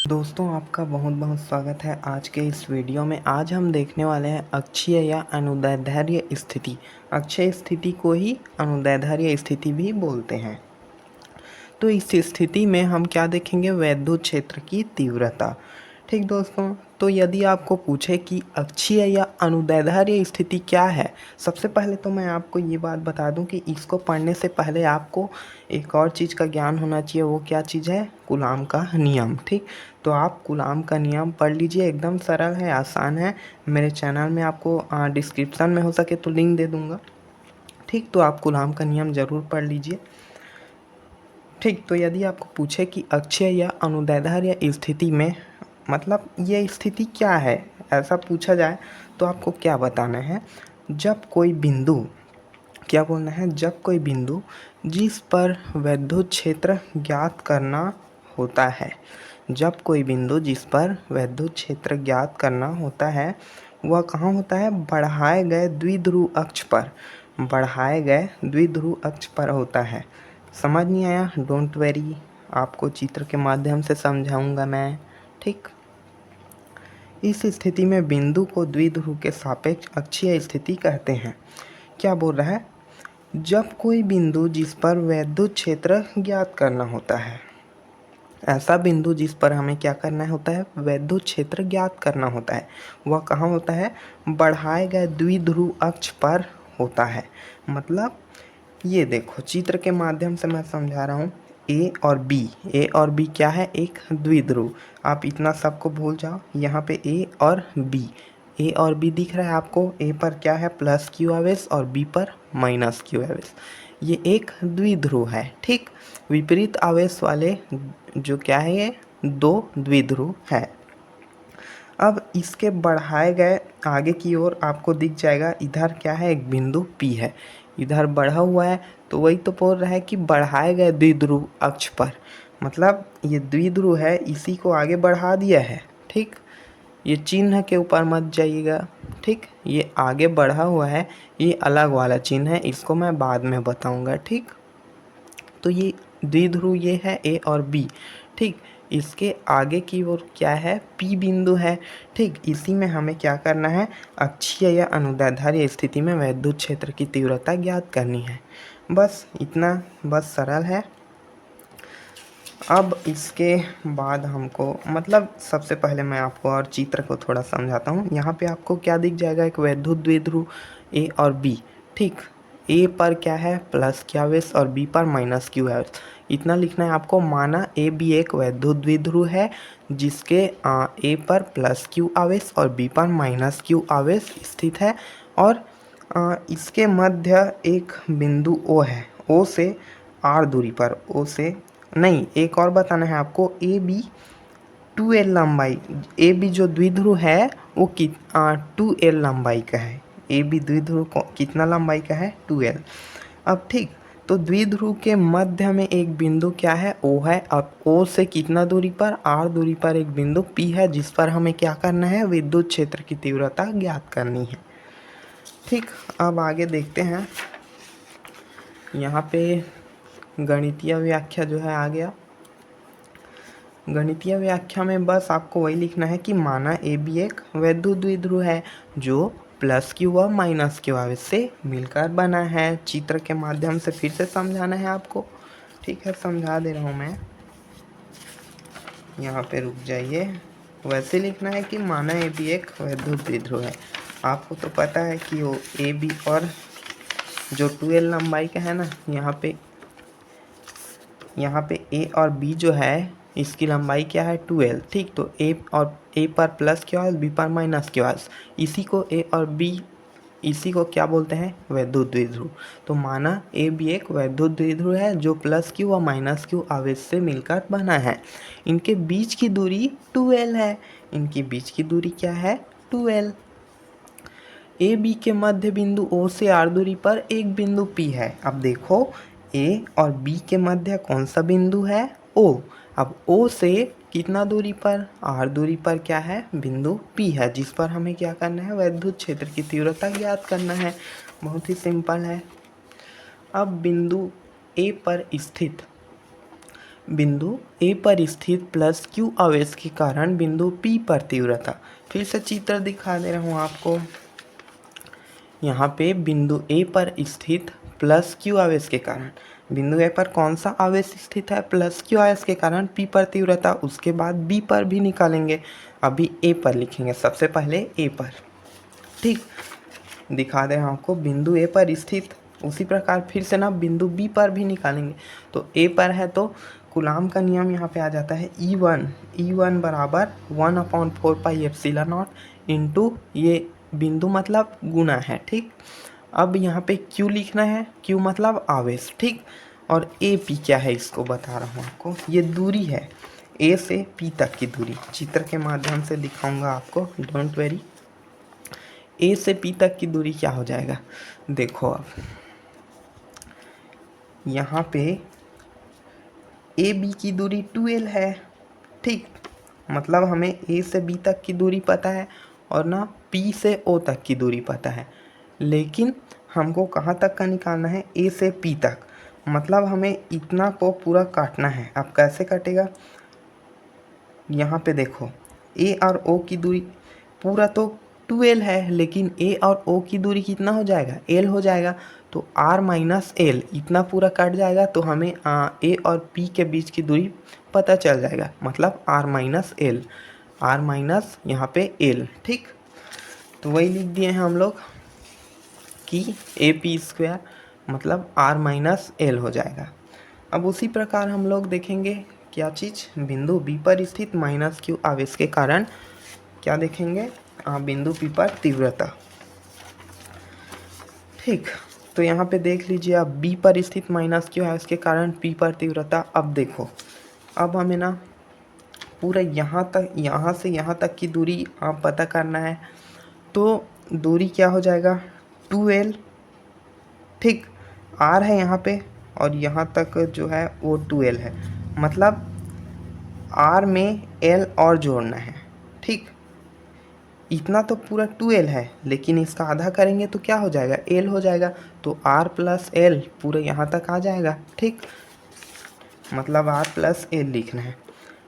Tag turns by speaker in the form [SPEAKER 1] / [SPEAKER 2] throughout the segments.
[SPEAKER 1] दोस्तों आपका बहुत बहुत स्वागत है आज के इस वीडियो में। आज हम देखने वाले हैं अक्षीय या अनुदैर्ध्य स्थिति। अक्षीय स्थिति को ही अनुदैर्ध्य स्थिति भी बोलते हैं। तो इस स्थिति में हम क्या देखेंगे, वैद्युत क्षेत्र की तीव्रता। ठीक दोस्तों, तो यदि आपको पूछे कि अक्षीय या अनुदैर्ध्य स्थिति क्या है, सबसे पहले तो मैं आपको ये बात बता दूं कि इसको पढ़ने से पहले आपको एक और चीज़ का ज्ञान होना चाहिए। वो क्या चीज़ है? कूलाम का नियम। ठीक, तो आप कूलाम का नियम पढ़ लीजिए, एकदम सरल है, आसान है। मेरे चैनल में आपको डिस्क्रिप्शन में हो सके तो लिंक दे दूँगा। ठीक, तो आप कूलाम का नियम ज़रूर पढ़ लीजिए। ठीक, तो यदि आपको पूछे कि अक्षीय या अनुदैर्ध्य स्थिति में मतलब ये स्थिति क्या है, ऐसा पूछा जाए तो आपको क्या बताना है? जब कोई बिंदु, क्या बोलना है? जब कोई बिंदु जिस पर वैद्युत क्षेत्र ज्ञात करना होता है, जब कोई बिंदु जिस पर वैद्युत क्षेत्र ज्ञात करना होता है वह कहाँ होता है? बढ़ाए गए द्विध्रुव अक्ष पर, बढ़ाए गए द्विध्रुव अक्ष पर होता है। समझ नहीं आया? डोंट वरी, आपको चित्र के माध्यम से समझाऊंगा मैं। ठीक, इस स्थिति में बिंदु को द्विध्रुव के सापेक्ष अक्षीय स्थिति कहते हैं। क्या बोल रहा है? जब कोई बिंदु जिस पर वैद्युत क्षेत्र ज्ञात करना होता है, ऐसा बिंदु जिस पर हमें क्या करना होता है? वैद्युत क्षेत्र ज्ञात करना होता है, वह कहाँ होता है? बढ़ाए गए द्विध्रुव अक्ष पर होता है। मतलब ये देखो, चित्र के माध्यम से मैं समझा रहा हूँ। ए और बी क्या है? एक द्विध्रुव। आप इतना सबको भूल जाओ, यहाँ पे ए और बी दिख रहा है आपको। ए पर क्या है? प्लस क्यू आवेश और बी पर माइनस क्यू आवेश। ये एक द्विध्रुव है। ठीक, विपरीत आवेश वाले जो क्या है, ये दो द्विध्रुव है। अब इसके बढ़ाए गए आगे की ओर आपको दिख जाएगा, इधर क्या है? एक बिंदु P है, इधर बढ़ा हुआ है। तो वही तो बोल रहा है कि बढ़ाए गए द्विध्रुव अक्ष पर, मतलब ये द्विध्रुव है, इसी को आगे बढ़ा दिया है। ठीक, ये चिन्ह के ऊपर मत जाइएगा। ठीक, ये आगे बढ़ा हुआ है, ये अलग वाला चिन्ह है, इसको मैं बाद में बताऊंगा। ठीक, तो ये द्विध्रुव ये है ए और बी। ठीक, इसके आगे की ओर क्या है? पी बिंदु है। ठीक, इसी में हमें क्या करना है? अक्षीय या अनुदैर्ध्य स्थिति में वैद्युत क्षेत्र की तीव्रता ज्ञात करनी है। बस इतना, बस सरल है। अब इसके बाद हमको मतलब सबसे पहले मैं आपको और चित्र को थोड़ा समझाता हूँ। यहाँ पे आपको क्या दिख जाएगा? एक वैद्युत द्विध्रुव ए और बी। ठीक, ए पर क्या है? प्लस क्यू आवेश और बी पर माइनस क्यू आवेश। इतना लिखना है आपको। माना ए बी एक वैद्युत द्विध्रुव है जिसके ए पर प्लस क्यू आवेश और बी पर माइनस क्यू आवेश स्थित है, और इसके मध्य एक बिंदु ओ है। ओ से आर दूरी पर, ओ से नहीं, एक और बताना है आपको। ए बी 2L लंबाई, ए बी जो द्विध्रुव है वो 2L लंबाई का है। ए बी द्विध्रुव कितना लंबाई का है? 2L। अब ठीक, तो द्विध्रुव के मध्य में एक बिंदु क्या है? O है। अब O से कितना दूरी पर? R दूरी पर एक बिंदु P है जिस पर हमें क्या करना है? विद्युत क्षेत्र की तीव्रता ज्ञात करनी है। ठीक, अब आगे देखते हैं। यहाँ पे गणितीय व्याख्या जो है आ गया। गणितीय व्याख्या में बस आपको वही लिखना है कि माना ए बी एक वैद्युत द्विध्रुव है जो प्लस क्यू व माइनस क्यू आवेश से मिलकर बना है। चित्र के माध्यम से फिर से समझाना है आपको। ठीक है, समझा दे रहा हूँ मैं। यहाँ पे रुक जाइए। वैसे लिखना है कि माना ए बी एक वैद्युत द्विध्रुव है। आपको तो पता है कि वो ए बी और जो 2L लंबाई का है ना, यहाँ पे ए और बी जो है इसकी लंबाई क्या है? 2L। ठीक, तो ए पर प्लस क्यू आवेश, बी पर माइनस क्यू आवेश, इसी को ए और बी, इसी को क्या बोलते हैं? वैद्युत द्विध्रुव। तो माना ए बी एक वैद्युत द्विध्रुव है जो प्लस क्यू व माइनस क्यू आवेश से मिलकर बना है। इनके बीच की दूरी 2L है। इनकी बीच की दूरी क्या है? 2L। ए बी के मध्य बिंदु O से R दूरी पर एक बिंदु P है। अब देखो, A और B के मध्य कौन सा बिंदु है? O। अब O से कितना दूरी पर? R दूरी पर क्या है? बिंदु P है जिस पर हमें क्या करना है? वैद्युत क्षेत्र की तीव्रता ज्ञात करना है। बहुत ही सिंपल है। अब बिंदु A पर स्थित बिंदु ए पर स्थित प्लस क्यू आवेश के कारण बिंदु पी पर तीव्रता। फिर से चित्र दिखा दे रहा हूँ आपको। यहाँ पे बिंदु ए पर स्थित प्लस क्यू आवेश के कारण, बिंदु ए पर कौन सा आवेश स्थित है? प्लस क्यू आवेश के कारण पी पर तीव्रता। उसके बाद बी पर भी निकालेंगे, अभी ए पर लिखेंगे, सबसे पहले ए पर। ठीक, दिखा दे रहा आपको बिंदु ए पर स्थित। उसी प्रकार फिर से ना बिंदु बी पर भी निकालेंगे। तो ए पर है तो कूलाम का नियम यहाँ पे आ जाता है E1 बराबर 1/4πε0 इंटू ये बिंदु मतलब गुना है। ठीक, अब यहाँ पे Q लिखना है, Q मतलब आवेश। ठीक, और ए पी क्या है इसको बता रहा हूँ आपको। ये दूरी है ए से पी तक की दूरी, चित्र के माध्यम से दिखाऊंगा आपको, डोंट वेरी। ए से पी तक की दूरी क्या हो जाएगा, देखो अब यहाँ पे ए बी की दूरी 2L है। ठीक, मतलब हमें ए से बी तक की दूरी पता है और ना पी से ओ तक की दूरी पता है, लेकिन हमको कहाँ तक का निकालना है? ए से पी तक। मतलब हमें इतना को पूरा काटना है। अब कैसे कटेगा? यहाँ पे देखो ए और ओ की दूरी पूरा तो 2L है, लेकिन ए और ओ की दूरी कितना हो जाएगा? L हो जाएगा। तो R माइनस एल इतना पूरा कट जाएगा, तो हमें ए और पी के बीच की दूरी पता चल जाएगा, मतलब R minus L, R minus यहाँ पे एल। ठीक, तो वही लिख दिए हैं हम लोग कि ए पी स्क्वायर मतलब R माइनस एल हो जाएगा। अब उसी प्रकार हम लोग देखेंगे क्या चीज़, बिंदु बी पर स्थित माइनस क्यू आवेश के कारण क्या देखेंगे? बिंदु पी पर तीव्रता। ठीक, तो यहाँ पे देख लीजिए आप, बी पर स्थित माइनस क्यू आवेश के कारण पी पर तीव्रता। अब देखो, अब हमें ना पूरा यहाँ तक, यहाँ से यहाँ तक की दूरी आप पता करना है। तो दूरी क्या हो जाएगा? 2L। ठीक, R है यहाँ पे और यहाँ तक जो है वो 2L है, मतलब R में L और जोड़ना है। ठीक, इतना तो पूरा 2L है, लेकिन इसका आधा करेंगे तो क्या हो जाएगा? L हो जाएगा। तो R प्लस एल पूरे यहाँ तक आ जाएगा। ठीक, मतलब R प्लस एल लिखना है।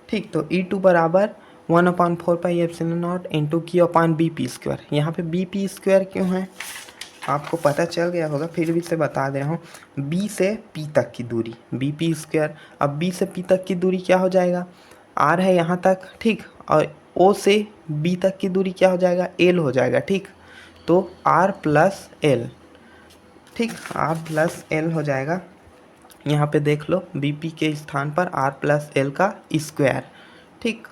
[SPEAKER 1] ठीक, तो E2 बराबर 1/4πε0 इंटू Q अपान बी पी स्क्वायर। यहाँ पे बी पी स्क्वायर क्यों है आपको पता चल गया होगा, फिर भी से बता दे रहा हूँ। बी से पी तक की दूरी बी पी स्क्वायर। अब बी से पी तक की दूरी क्या हो जाएगा? आर है यहाँ तक। ठीक, और ओ से बी तक की दूरी क्या हो जाएगा? एल हो जाएगा। ठीक, तो आर प्लस एल। ठीक, आर प्लस एल हो जाएगा। यहाँ पे देख लो बी पी के स्थान पर आर प्लस एल का स्क्वायर। ठीक,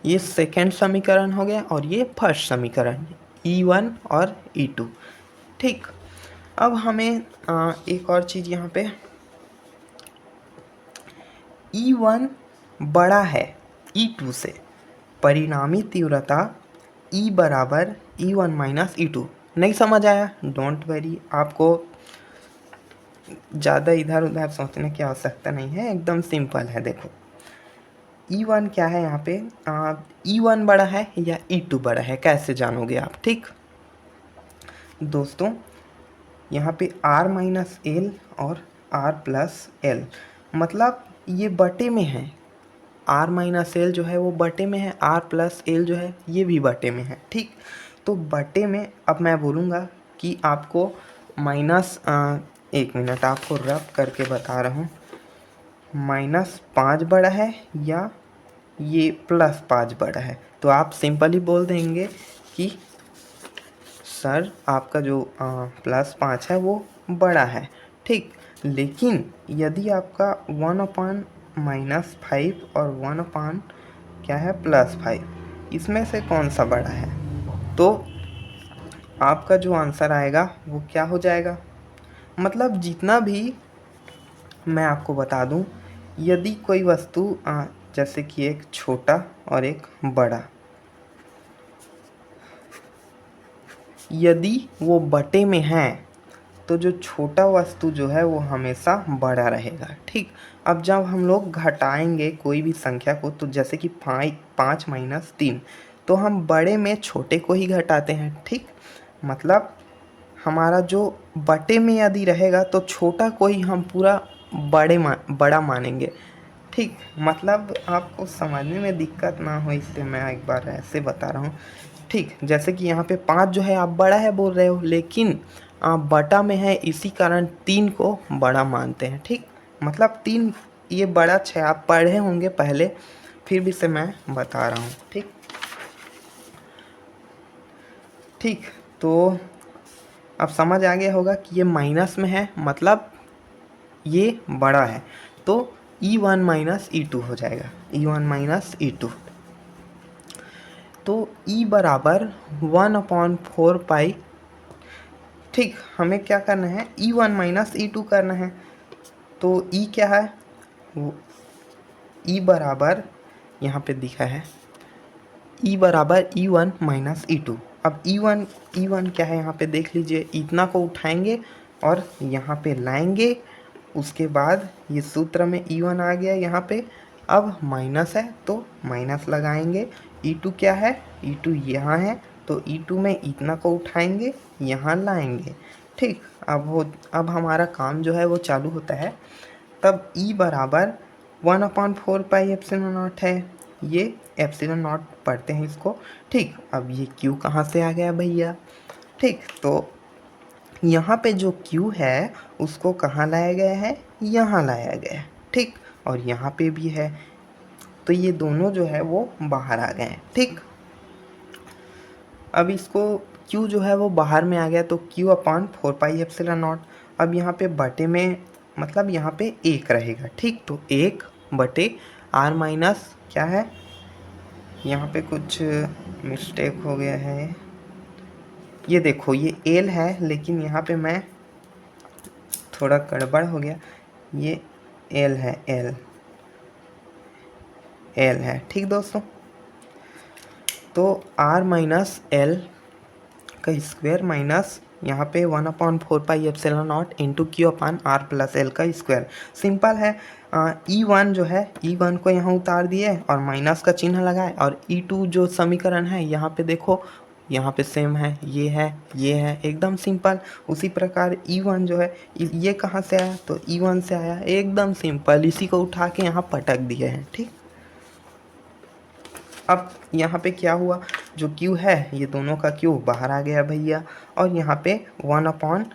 [SPEAKER 1] ये सेकेंड समीकरण हो गया और ये फर्स्ट समीकरण, E1 और E2। ठीक, अब हमें एक और चीज़ यहाँ पे, E1 बड़ा है E2 से, परिणामी तीव्रता E बराबर E1 माइनस E2। नहीं समझ आया? डोंट वरी, आपको ज़्यादा इधर उधर सोचने की आवश्यकता नहीं है, एकदम सिंपल है। देखो E1 क्या है यहाँ पे, E1 बड़ा है या E2 बड़ा है, कैसे जानोगे आप? ठीक दोस्तों, यहाँ पे R माइनस एल और R प्लस एल, मतलब ये बटे में है। R माइनस एल जो है वो बटे में है, R प्लस एल जो है ये भी बटे में है। ठीक, तो बटे में अब मैं बोलूँगा कि आपको माइनस, एक मिनट आपको रब करके बता रहा हूँ, -5 बड़ा है या ये +5 बड़ा है। तो आप सिंपली बोल देंगे कि सर आपका जो +5 है वो बड़ा है। ठीक, लेकिन यदि आपका 1/-5 और 1/ क्या है +5, इसमें से कौन सा बड़ा है, तो आपका जो आंसर आएगा वो क्या हो जाएगा? मतलब जितना भी मैं आपको बता दूं, यदि कोई वस्तु जैसे कि एक छोटा और एक बड़ा, यदि वो बटे में है तो जो छोटा वस्तु जो है वो हमेशा बड़ा रहेगा। ठीक, अब जब हम लोग घटाएंगे कोई भी संख्या को, तो जैसे कि 5 माइनस 3, तो हम बड़े में छोटे को ही घटाते हैं। ठीक, मतलब हमारा जो बटे में यदि रहेगा तो छोटा को ही हम पूरा बड़ा मानेंगे, ठीक, मतलब आपको समझने में दिक्कत ना हो इसलिए मैं एक बार ऐसे बता रहा हूँ। ठीक, जैसे कि यहाँ पे 5 जो है आप बड़ा है बोल रहे हो, लेकिन आप बटा में है इसी कारण 3 को बड़ा मानते हैं। ठीक, मतलब 3 ये बड़ा 6 आप पढ़े होंगे पहले, फिर भी से मैं बता रहा हूँ। ठीक ठीक, तो अब समझ आ गया होगा कि ये माइनस में है, मतलब ये बड़ा है, तो E1 माइनस E2 हो जाएगा, E1 माइनस E2। तो E बराबर 1/4 पाई। ठीक, हमें क्या करना है, E1 माइनस E2 करना है। तो E क्या है, E बराबर यहाँ पे दिखा है E बराबर E1 माइनस E2। अब E1 क्या है यहाँ पे देख लीजिए, इतना को उठाएंगे और यहाँ पे लाएंगे, उसके बाद ये सूत्र में E1 आ गया यहाँ पे। अब माइनस है तो माइनस लगाएंगे, E2 क्या है, E2 यहाँ है, तो E2 में इतना को उठाएंगे, यहाँ लाएंगे। ठीक, अब हमारा काम जो है वो चालू होता है। तब E बराबर 1/4 पाई एप्सिलॉन नॉट है, ये एप्सिलॉन नॉट पढ़ते हैं इसको। ठीक, अब ये Q कहाँ से आ गया भैया। ठीक, तो यहाँ पे जो Q है उसको कहाँ लाया गया है, यहाँ लाया गया है। ठीक, और यहाँ पे भी है, तो ये दोनों जो है वो बाहर आ गए हैं। ठीक, अब इसको Q जो है वो बाहर में आ गया, तो Q/4 पाई एप्सिलॉन नॉट। अब यहाँ पे बटे में मतलब यहाँ पे 1 रहेगा। ठीक, तो 1/r माइनस क्या है, यहाँ पे कुछ मिस्टेक हो गया है, ये देखो ये L है, लेकिन यहाँ पे मैं थोड़ा गड़बड़ हो गया, ये L है, L है। ठीक दोस्तों, तो r माइनस L का स्क्वायर माइनस यहाँ पे 1/4 pi epsilon not into Q/r plus L का स्क्वायर। सिंपल है। E1 जो है, E1 को यहाँ उतार दिए और माइनस का चिन्ह लगाए, और E2 जो समीकरण है यहाँ पे देखो, यहाँ पे सेम है, ये है, एकदम सिंपल। उसी प्रकार E1 जो है, ये कहाँ से आया, तो E1 से आया, एकदम सिंपल, इसी को उठा के यहाँ पटक दिए हैं। ठीक, अब यहाँ पे क्या हुआ, जो Q है ये दोनों का Q बाहर आ गया भैया, और यहाँ पे 1/1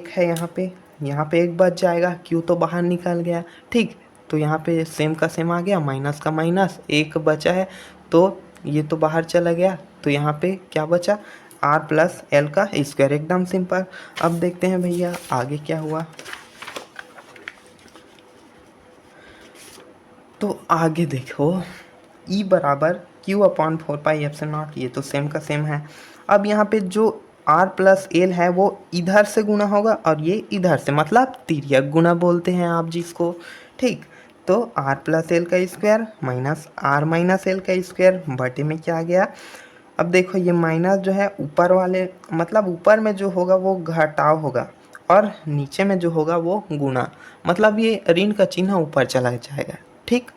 [SPEAKER 1] है, यहाँ पे 1 बच जाएगा, Q तो बाहर निकल गया। ठीक, तो यहाँ पे सेम का सेम आ गया, माइनस का माइनस, 1 बचा है, तो ये तो बाहर चला गया, तो यहाँ पे क्या बचा, r प्लस L का स्क्वायर, एकदम सिंपल। अब देखते हैं भैया आगे क्या हुआ। तो आगे देखो, E बराबर Q/4 पाई एप्सिलॉन नॉट, ये तो सेम का सेम है। अब यहाँ पे जो R प्लस L है वो इधर से गुना होगा और ये इधर से, मतलब तिर्यक गुना बोलते हैं आप जिसको। ठीक, तो R प्लस L का square minus R minus L का स्क्वायर बटे में क्या आ गया। अब देखो ये माइनस जो है ऊपर वाले, मतलब ऊपर में जो होगा वो घटाव होगा, और नीचे में जो होगा वो गुना, मतलब ये ऋण का चिन्ह ऊपर चला जाएगा। ठीक,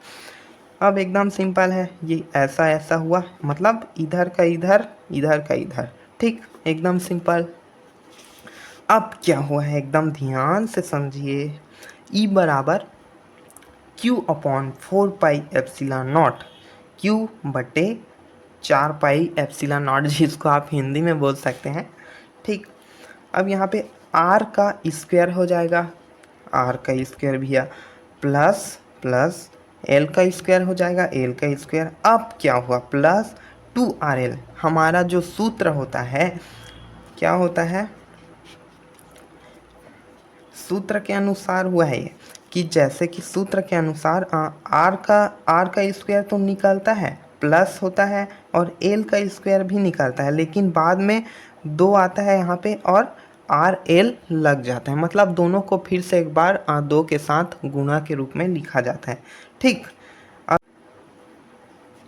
[SPEAKER 1] अब एकदम सिंपल है, ये ऐसा ऐसा हुआ, मतलब इधर का इधर, इधर का इधर। ठीक, एकदम सिंपल। अब क्या हुआ है, एकदम ध्यान से समझिए। E बराबर Q/4 pi epsilon not, Q बटे 4 पाई एप्सिलॉन नॉट, जिसको आप हिंदी में बोल सकते हैं। ठीक, अब यहाँ पे R का स्क्वायर हो जाएगा, R का स्क्वायर भैया, प्लस प्लस L का स्क्वायर हो जाएगा, L का स्क्वायर। अब क्या हुआ, प्लस 2RL, हमारा जो सूत्र होता है, क्या होता है, सूत्र के अनुसार हुआ है ये, कि जैसे कि सूत्र के अनुसार R का स्क्वायर तो निकलता है, प्लस होता है, और L का स्क्वायर भी निकलता है, लेकिन बाद में 2 आता है यहाँ पे और RL लग जाता है, मतलब दोनों को फिर से एक बार 2 के साथ गुणा के रूप में लिखा जाता है। ठीक,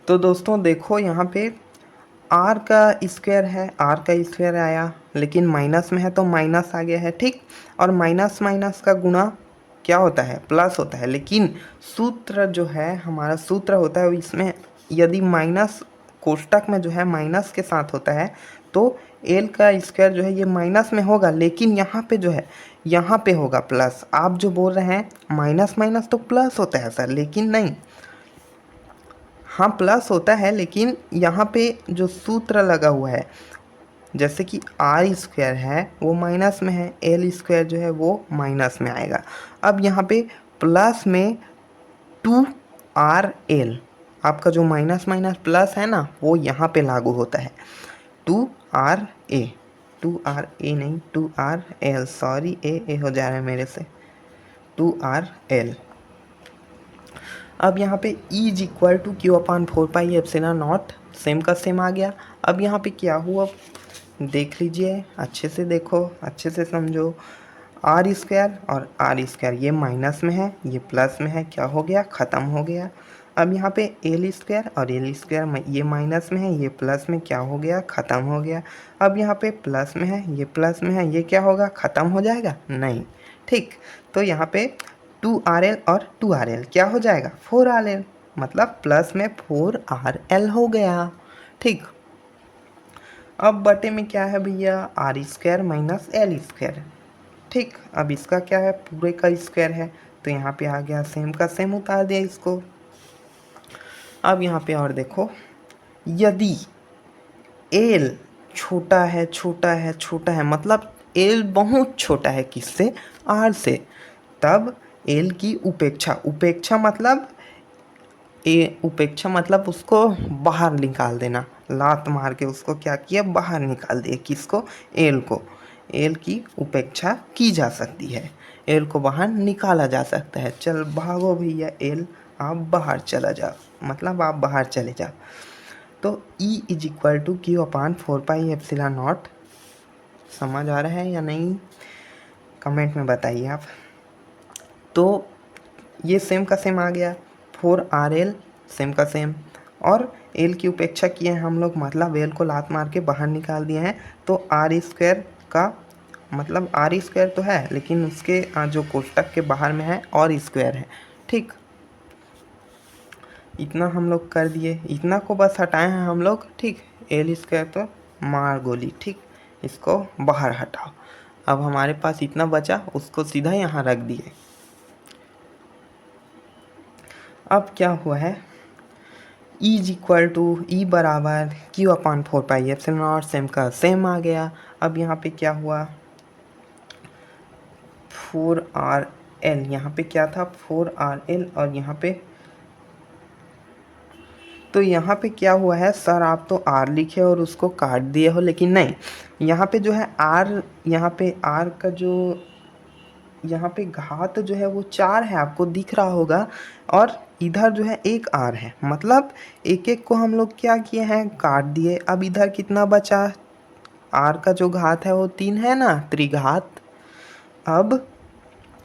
[SPEAKER 1] तो दोस्तों देखो यहाँ पे R का स्क्वायर है, R का स्क्वायर आया, लेकिन माइनस में है तो माइनस आ गया है। ठीक, और माइनस माइनस का गुणा क्या होता है, प्लस होता है, लेकिन सूत्र जो है हमारा सूत्र होता है इसमें, यदि माइनस कोष्टक में जो है माइनस के साथ होता है, तो तो एल का स्क्वायर जो है ये माइनस में होगा, लेकिन यहाँ पे जो है यहाँ पे होगा प्लस। आप जो बोल रहे हैं माइनस माइनस तो प्लस होता है सर, लेकिन नहीं, हाँ प्लस होता है, लेकिन यहाँ पे जो सूत्र लगा हुआ है, जैसे कि आर स्क्वायर है वो माइनस में है, एल स्क्वायर जो है वो माइनस में आएगा। अब यहाँ पे प्लस में 2RL, आपका जो माइनस माइनस प्लस है ना वो यहाँ पे लागू होता है। 2RA, 2RA नहीं 2RL, सॉरी ए हो जा रहा है मेरे से, 2RL। अब यहाँ पे E is equal to Q upon 4πε0, same का सेम आ गया। अब यहाँ पे क्या हुआ देख लीजिए, अच्छे से देखो, अच्छे से समझो। आर स्क्वायर और आर स्क्वायर ये माइनस में है, ये प्लस में है, क्या हो गया, ख़त्म हो गया। अब यहाँ पे एल स्क्वायर और एल स्क्वायर ये माइनस में है, ये प्लस में, क्या हो गया, ख़त्म हो गया। अब यहाँ पे प्लस में है, ये प्लस में है, ये क्या होगा, ख़त्म हो जाएगा, नहीं, ठीक। तो यहाँ पे 2RL और 2RL क्या हो जाएगा, 4RL, मतलब प्लस में 4RL हो गया, ठीक। अब बटे में क्या है भैया, R square minus L square, ठीक। अब इसका क्या है, पूरे का स्क्वायर है, तो यहाँ पे आ गया सेम का सेम, उतार दिया इसको। अब यहाँ पे और देखो, यदि एल छोटा है छोटा है छोटा है, मतलब एल बहुत छोटा है किससे, आर से, तब एल की उपेक्षा, उपेक्षा मतलब उपेक्षा मतलब उसको बाहर निकाल देना, लात मार के उसको क्या किया, बाहर निकाल दिया, किसको, एल को। एल की उपेक्षा की जा सकती है, एल को बाहर निकाला जा सकता है। चल भागो भैया एल, आप बाहर चला जाओ, मतलब आप बाहर चले जाओ। तो E is equal to Q upon 4πε0, समझ आ रहा है या नहीं, कमेंट में बताइए आप। तो ये सेम का सेम आ गया, 4RL सेम का सेम, और एल की उपेक्षा किए हैं हम लोग, मतलब एल को लात मार के बाहर निकाल दिए हैं। तो आर स्क्वायर का मतलब आर स्क्वायर तो है, लेकिन उसके जो कोष्टक के बाहर में है और स्क्वायर है, ठीक। इतना हम लोग कर दिए, इतना को बस हटाए हैं हम लोग, ठीक। एल स्क्वायर तो मार गोली, ठीक, इसको बाहर हटाओ। अब हमारे पास इतना बचा, उसको सीधा यहाँ रख दिए। अब क्या हुआ है, E इज इक्वल टू ई बराबर क्यू अपान 4πε0, सेम का सेम आ गया। अब यहाँ पे क्या हुआ, 4RL, यहाँ पे क्या था, 4RL, और यहाँ पे, तो यहाँ पे क्या हुआ है सर, आप तो R लिखे और उसको काट दिए हो, लेकिन नहीं, यहाँ पे जो है R, यहाँ पे R का जो यहाँ पे घात जो है वो 4 है, आपको दिख रहा होगा, और इधर जो है एक R है, मतलब एक एक को हम लोग क्या किए हैं, काट दिए। अब इधर कितना बचा, R का जो घात है वो 3 है ना, त्रिघात। अब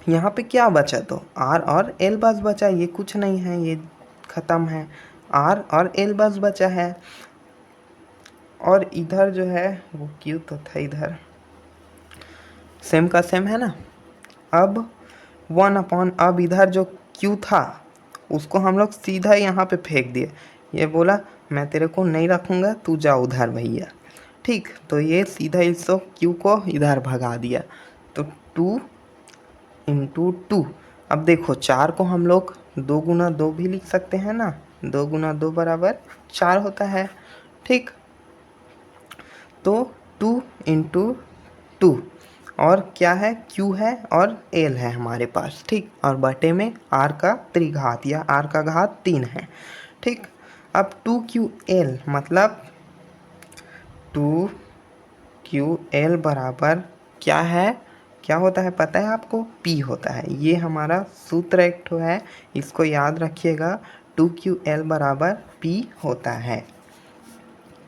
[SPEAKER 1] यहाँ पे क्या बचा, तो R और L बस बचा, ये कुछ नहीं है, ये ख़त्म है, R और L बस बचा है। और इधर जो है वो Q तो था, इधर सेम का सेम है ना। अब 1/, अब इधर जो Q था उसको हम लोग सीधा यहाँ पे फेंक दिए, ये बोला मैं तेरे को नहीं रखूँगा, तू जा उधर भैया, ठीक। तो ये सीधा इसको Q को इधर भगा दिया, तो 2 × 2। अब देखो 4 को हम लोग 2 × 2 भी लिख सकते हैं ना, 2 × 2 बराबर 4 होता है, ठीक। तो 2 × 2, और क्या है, Q है और L है हमारे पास, ठीक। और बटे में R का त्रिघात या R का घात 3 है, ठीक। अब 2QL मतलब 2QL बराबर क्या है, क्या होता है पता है आपको, P होता है। ये हमारा सूत्र एक ठो है, इसको याद रखिएगा, 2QL बराबर P होता है।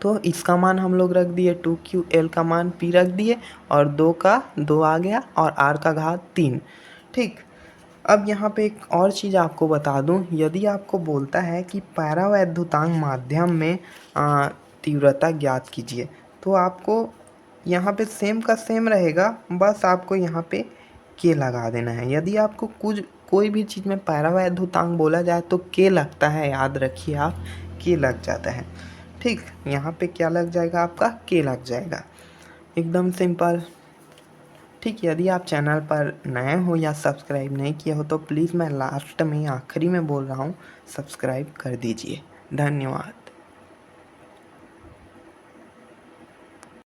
[SPEAKER 1] तो इसका मान हम लोग रख दिए, 2QL का मान P रख दिए, और 2 का 2 आ गया, और R का घात 3, ठीक। अब यहाँ पे एक और चीज़ आपको बता दूँ, यदि आपको बोलता है कि पैरावैद्युतांक माध्यम में तीव्रता ज्ञात कीजिए, तो आपको यहाँ पे सेम का सेम रहेगा, बस आपको यहाँ पे के लगा देना है। यदि आपको कोई भी चीज़ में पैरावैद्युतांक बोला जाए तो के लगता है, याद रखिए आप, के लग जाता है, ठीक, यहाँ पे क्या लग जाएगा आपका के लग जाएगा, एकदम सिंपल। ठीक, यदि आप चैनल पर नए हो या सब्सक्राइब नहीं किए हो तो प्लीज़ मैं लास्ट में आखिरी में बोल रहा हूँ, सब्सक्राइब कर दीजिए। धन्यवाद।